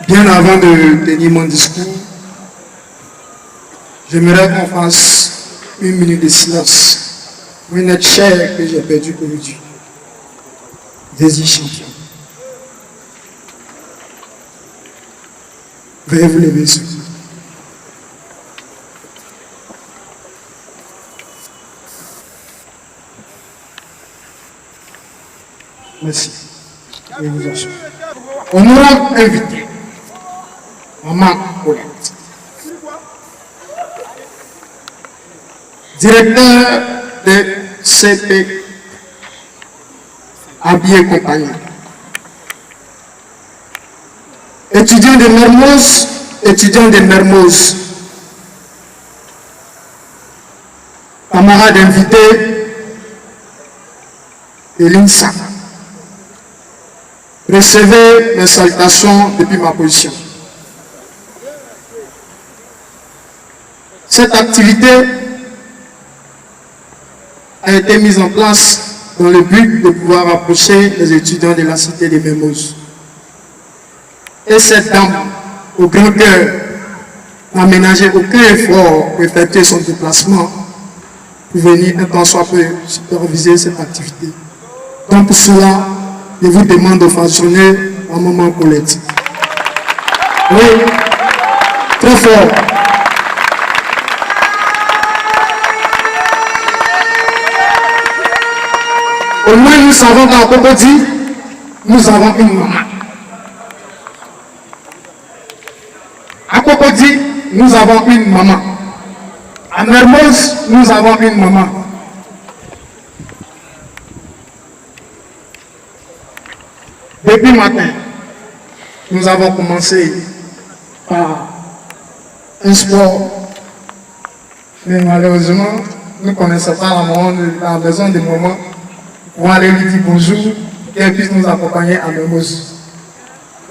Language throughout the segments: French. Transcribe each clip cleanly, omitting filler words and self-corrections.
Bien avant de tenir mon discours, j'aimerais qu'on fasse une minute de silence pour une être chère que j'ai perdue aujourd'hui. Désir champion. Veuillez vous lever, s'il vous plaît. Merci. Je vous assure. Honorable invité, Maman Colette, directeur de CP Habillé et compagnie, étudiant de Mermoz, camarades invités de l'INSA. Recevez mes salutations depuis ma position. Cette activité a été mise en place dans le but de pouvoir approcher les étudiants de la cité de Mermoz. Et cette dame, au grand cœur, n'a ménagé aucun effort pour effectuer son déplacement pour venir un temps soit peu superviser cette activité. Donc pour cela, je vous demande de fonctionner à Maman Colette. Oui, très fort. Au moins, nous savons qu'à Cocody, nous avons une maman. À Cocody, nous avons une maman. À Mermoz, nous avons une maman. Depuis matin, nous avons commencé par un sport, mais malheureusement, nous ne connaissons pas la maison de maman pour aller lui dire bonjour et qu'elle puisse nous accompagner à Mermoz.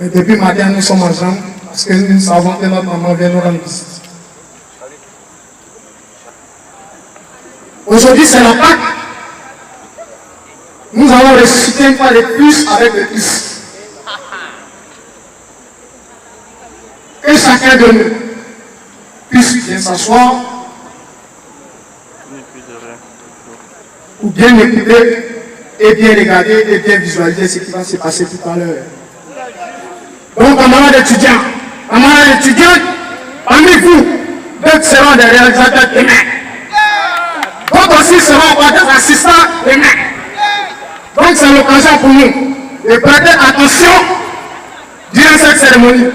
Et depuis matin, nous sommes en jambes parce que nous savons que notre maman vient nous rendre visite. Aujourd'hui, c'est la Pâque. Nous allons ressusciter une fois de plus avec le Christ. Que chacun de nous puisse bien s'asseoir ou bien écouter et bien regarder et bien visualiser ce qui va se passer tout à l'heure. Donc, camarades étudiants, parmi vous, d'autres seront des réalisateurs demain. D'autres aussi seront encore des assistants demain. Donc c'est l'occasion pour nous de prêter attention durant cette cérémonie.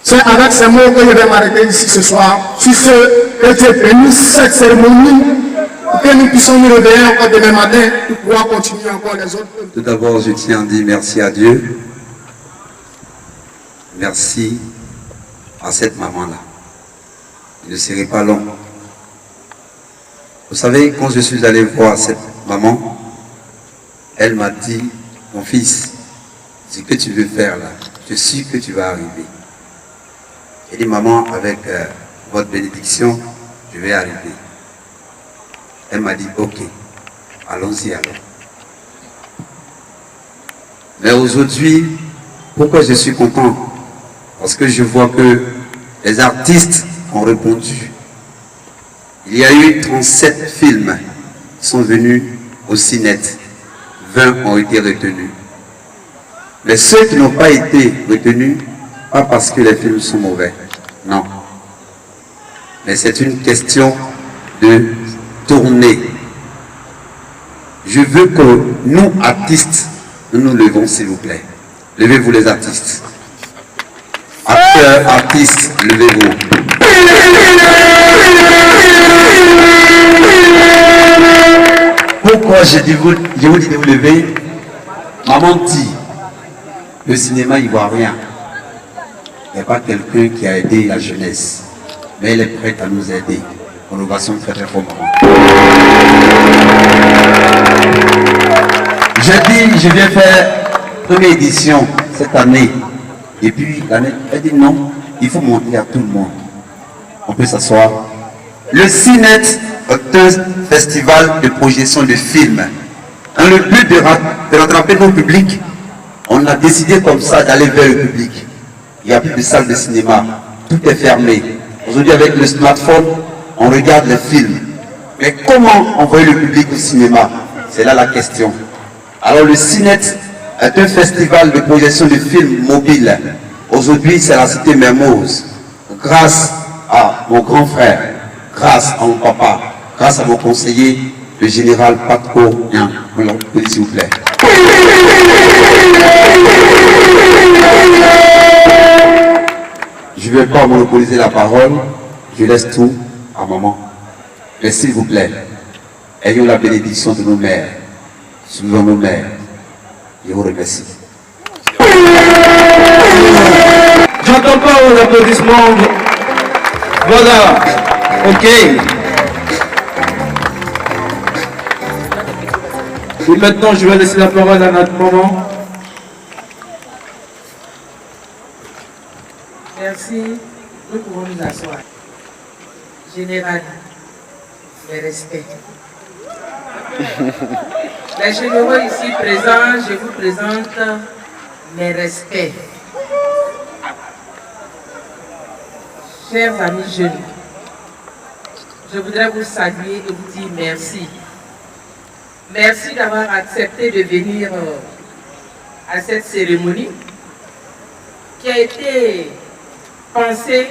C'est avec ces mots que je vais m'arrêter ici ce soir. Sur ce, que Dieu bénisse cette cérémonie pour que nous puissions nous réveiller encore demain matin pour pouvoir continuer encore les autres. Tout d'abord, je tiens à dire merci à Dieu. Merci à cette maman-là. Il ne serait pas long. Vous savez, quand je suis allé voir cette maman, elle m'a dit, mon fils, ce que tu veux faire là, je sais que tu vas arriver. Elle dit, maman, avec votre bénédiction, je vais arriver. Elle m'a dit, ok, allons-y alors. Mais aujourd'hui, pourquoi je suis content? Parce que je vois que les artistes ont répondu. Il y a eu 37 films qui sont venus au Cinet. 20 ont été retenus. Mais ceux qui n'ont pas été retenus, pas parce que les films sont mauvais, non. Mais c'est une question de tournée. Je veux que nous, artistes, nous nous levons, s'il vous plaît. Levez-vous les artistes. Acteurs, artistes, levez-vous. Pourquoi je vous dis de vous lever? Maman dit, le cinéma ivoirien n'est pas quelqu'un qui a aidé la jeunesse, mais elle est prête à nous aider. Innovation très très forte. Je viens faire première édition cette année. Et puis l'année, elle dit non, il faut montrer à tout le monde. On peut s'asseoir. Le Cinet est un festival de projection de films dans le but de rattraper nos publics On a décidé comme ça d'aller vers le public. Il n'y a plus de salle de cinéma. Tout est fermé. Aujourd'hui, avec le smartphone, on regarde les films. Mais comment envoyer le public au cinéma? C'est là la question. Alors le Cinet est un festival de projection de films mobiles. Aujourd'hui, c'est la cité Mermoz. Grâce à mon grand frère, grâce à mon papa, grâce à mon conseiller, le général Patko Niang. S'il vous plaît. Je ne vais pas monopoliser la parole, je laisse tout à maman. Mais s'il vous plaît, ayons la bénédiction de nos mères, suivons nos mères. Je vous remercie. J'entends pas vos applaudissements. Voilà. Ok. Et maintenant, je vais laisser la parole à notre maman. Merci. Nous pouvons nous asseoir. Général, mes respects. Les généraux ici présents, je vous présente mes respects. Chers amis jeunes, je voudrais vous saluer et vous dire merci. Merci d'avoir accepté de venir à cette cérémonie qui a été pensée,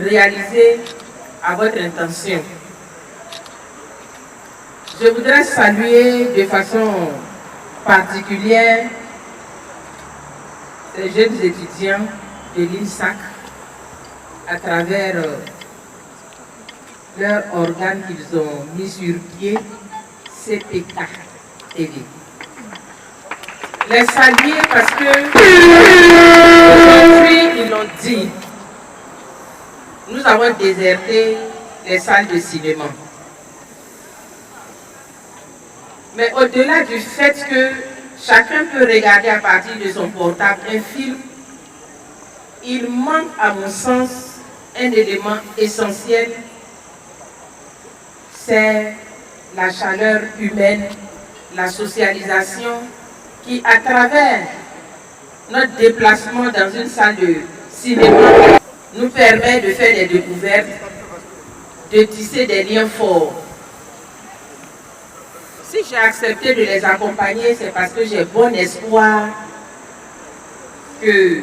réalisée à votre intention. Je voudrais saluer de façon particulière ces jeunes étudiants de l'INSAC à travers leur organe qu'ils ont mis sur pied, CPK TV. Les saluer parce que aujourd'hui, ils l'ont dit, nous avons déserté les salles de cinéma. Mais au-delà du fait que chacun peut regarder à partir de son portable un film, il manque à mon sens un élément essentiel, c'est la chaleur humaine, la socialisation qui, à travers notre déplacement dans une salle de cinéma, nous permet de faire des découvertes, de tisser des liens forts. Si j'ai accepté de les accompagner, c'est parce que j'ai bon espoir que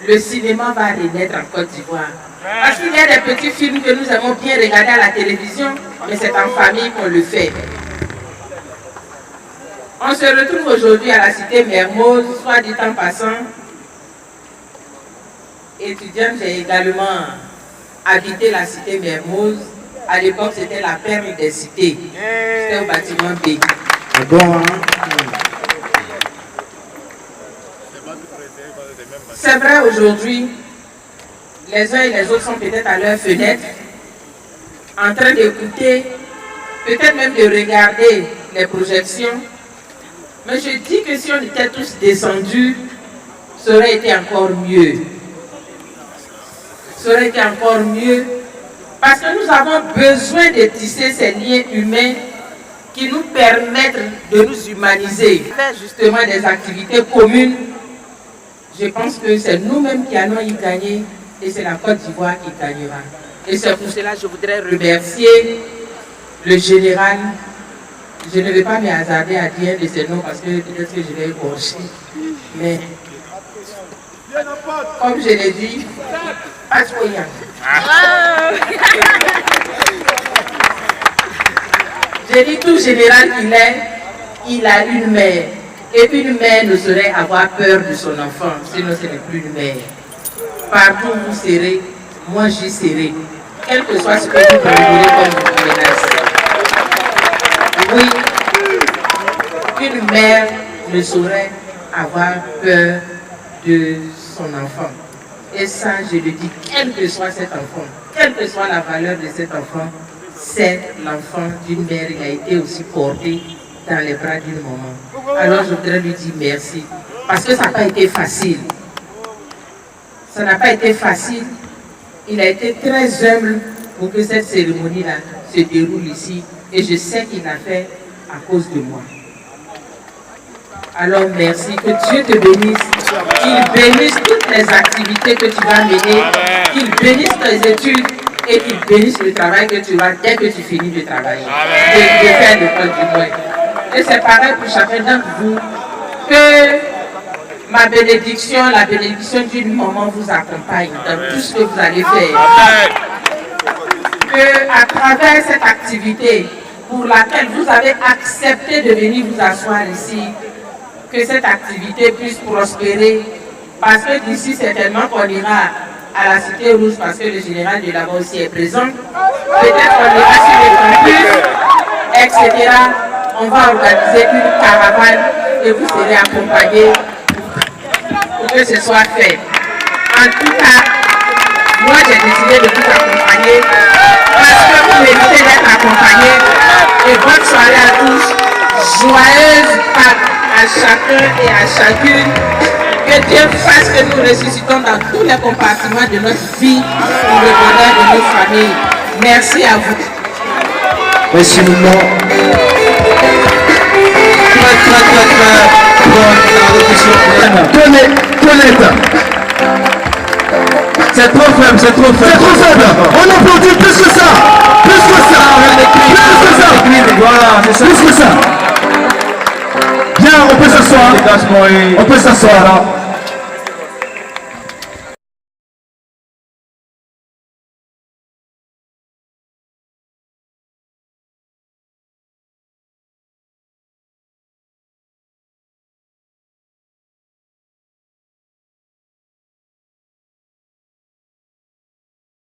le cinéma va renaître en Côte d'Ivoire. Parce qu'il y a des petits films que nous aimons bien regarder à la télévision, mais c'est en famille qu'on le fait. On se retrouve aujourd'hui à la cité Mermoz, soit dit en passant. Étudiante, j'ai également habité la cité Mermoz. À l'époque, c'était la perle des cités. C'était au bâtiment B. C'est vrai, aujourd'hui, les uns et les autres sont peut-être à leur fenêtre, en train d'écouter, peut-être même de regarder les projections. Mais je dis que si on était tous descendus, ça aurait été encore mieux. Ça aurait été encore mieux. Parce que nous avons besoin de tisser ces liens humains qui nous permettent de nous humaniser. Faire justement des activités communes, je pense que c'est nous-mêmes qui allons y gagner et c'est la Côte d'Ivoire qui gagnera. Et c'est pour cela que je voudrais remercier le général. Je ne vais pas me hasarder à dire de ces noms parce que peut-être que je vais écorcher. Mais comme je l'ai dit, pas trop rien. J'ai dit tout général qu'il est, il a une mère. Et une mère ne saurait avoir peur de son enfant, sinon ce n'est plus une mère. Partout où vous serez, moi j'y serai. Quel que soit ce que vous prenez comme menace. Oui, une mère ne saurait avoir peur de son enfant. Et ça, je le dis, quel que soit cet enfant, quelle que soit la valeur de cet enfant, c'est l'enfant d'une mère. Il a été aussi porté dans les bras d'une maman. Alors je voudrais lui dire merci. Parce que ça n'a pas été facile. Ça n'a pas été facile. Il a été très humble pour que cette cérémonie-là se déroule ici. Et je sais qu'il l'a fait à cause de moi. Alors merci, que Dieu te bénisse, qu'il bénisse toutes les activités que tu vas mener, qu'il bénisse tes études et qu'il bénisse le travail que tu vas dès que tu finis de travailler, de faire l'école du moins. Et c'est pareil pour chacun d'entre vous, que ma bénédiction, la bénédiction d'une maman vous accompagne dans tout ce que vous allez faire. Que à travers cette activité pour laquelle vous avez accepté de venir vous asseoir ici, que cette activité puisse prospérer, parce que d'ici certainement qu'on ira à la Cité Rouge, parce que le général de là-bas aussi est présent, peut-être qu'on ira sur les campus, etc. On va organiser une caravane et vous serez accompagnés pour que ce soit fait. En tout cas, moi j'ai décidé de vous accompagner parce que vous méritez d'être accompagnés. Et bonne soirée à tous. Joyeuse Pâques à chacun et à chacune. Que Dieu fasse que nous ressuscitons dans tous les compartiments de notre vie pour le bonheur de nos familles. Merci à vous. Merci beaucoup. C'est trop faible, c'est trop faible. C'est trop faible. On applaudit plus que ça. Plus que ça. Plus que ça. Voilà, c'est ça. Plus que ça. Bien, on peut s'asseoir. On peut s'asseoir.